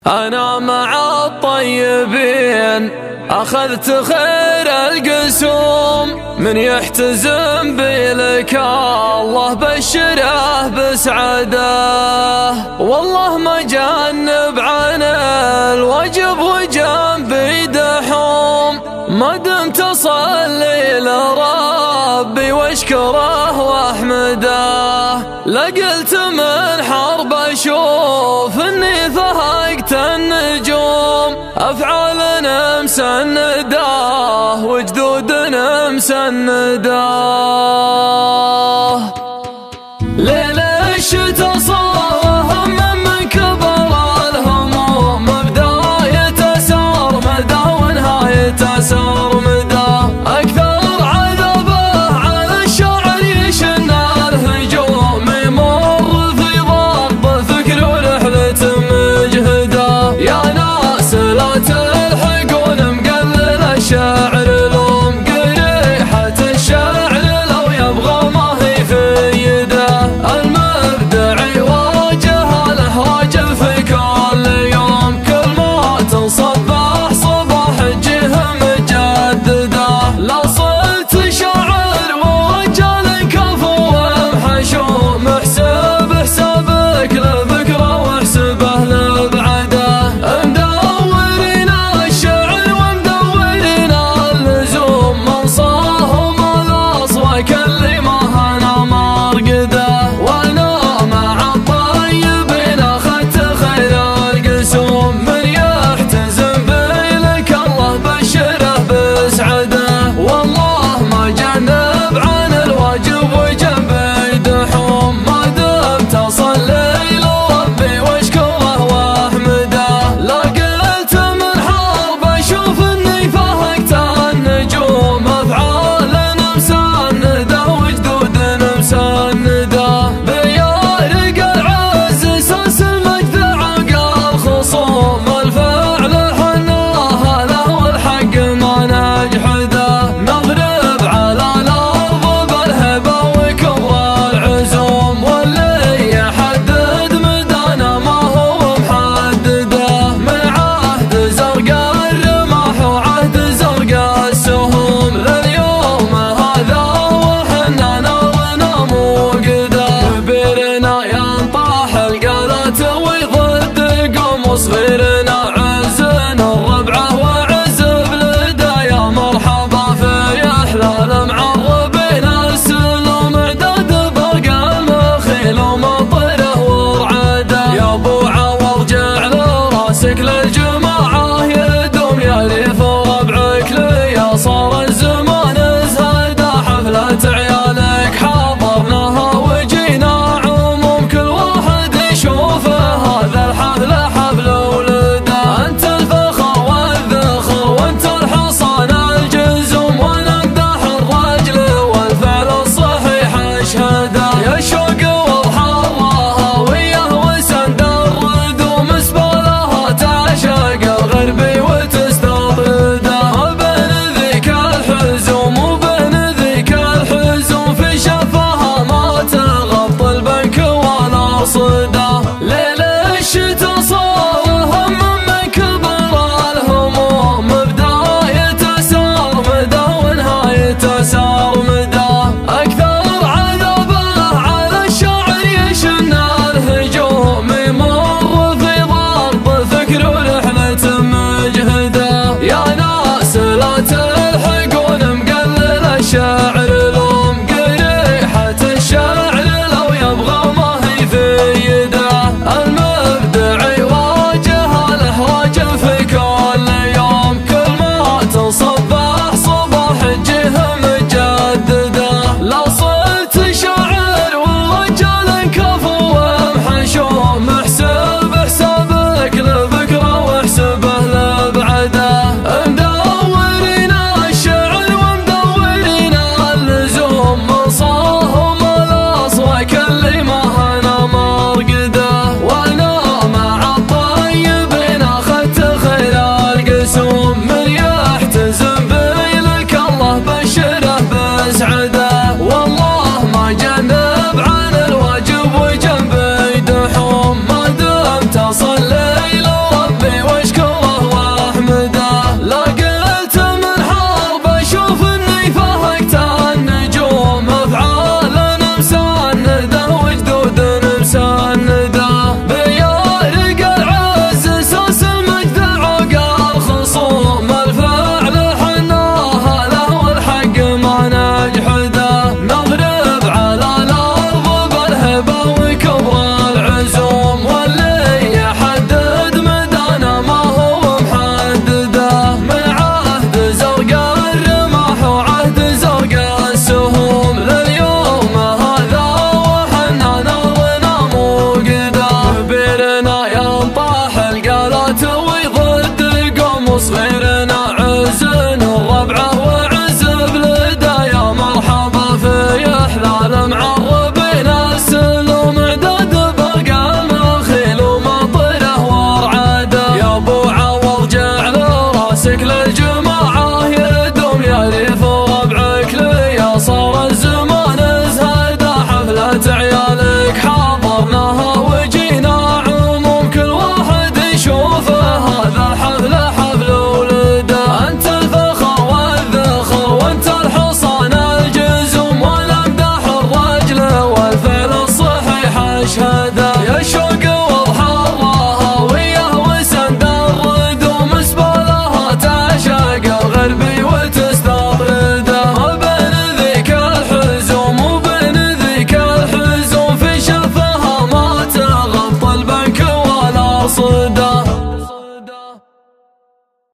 أنا مع الطيبين أخذت خير القسوم، من يحتزم بلك الله بشره بسعده، والله ما جنب عن الواجب وجنبي دحوم، ما دمت أصلي لربي واشكره واحمده، لقلت من حرب أشوف إني فهقت النجوم، أفعالنا مسنداه وجدودنا مسنداه، ليل الشتا صار من كبر الهموم، بداية سرمدا ونهاية سرمدا، أكثر عذابه على الشاعر يشن الهجوم، يمر في ضرب فكر ورحلة مجهده، يا ناس لا تلحقون مقلل الشاعر لوم، قريحة الشاعر لو يبغى ما هي في يده، المبدع يواجه الإحراج في كل يوم، كل ما تصبح صباح جه مجدده، لا صرت شاعر ورجال كفو ومحشوم، احسب حسابك لبكره واحسبه لبعده، مدورين الشعر ومدورين اللزوم، منصاهم الاصواك اللي ما هنا مرقده، وانا مع الطيبين اخذت خير القسوم، من يحتزم بلك الله بشره بسعده، والله ما جنب عن الواجب وجنبي دحوم، ما دمت اصلي لربي واشكره واحمده، لا قلت من حرب اشوف اني فهقت النجوم، افعالنا مسنده وجدودنا مسنده، بيارق العز اساس المجد عقى الخصوم، الفعل حناه له والحق ما نجحده، نضرب على الارض بالهبه وكبر العزوم، واللي يحدد مدانا ما هو محدده، من عهد زرقاء الرماح وعهد زرقاء السهوم، لليوم هذا وحنا نارنا موقده، كبيرنا ينطاح القلات ويضد قوم، وصغيرنا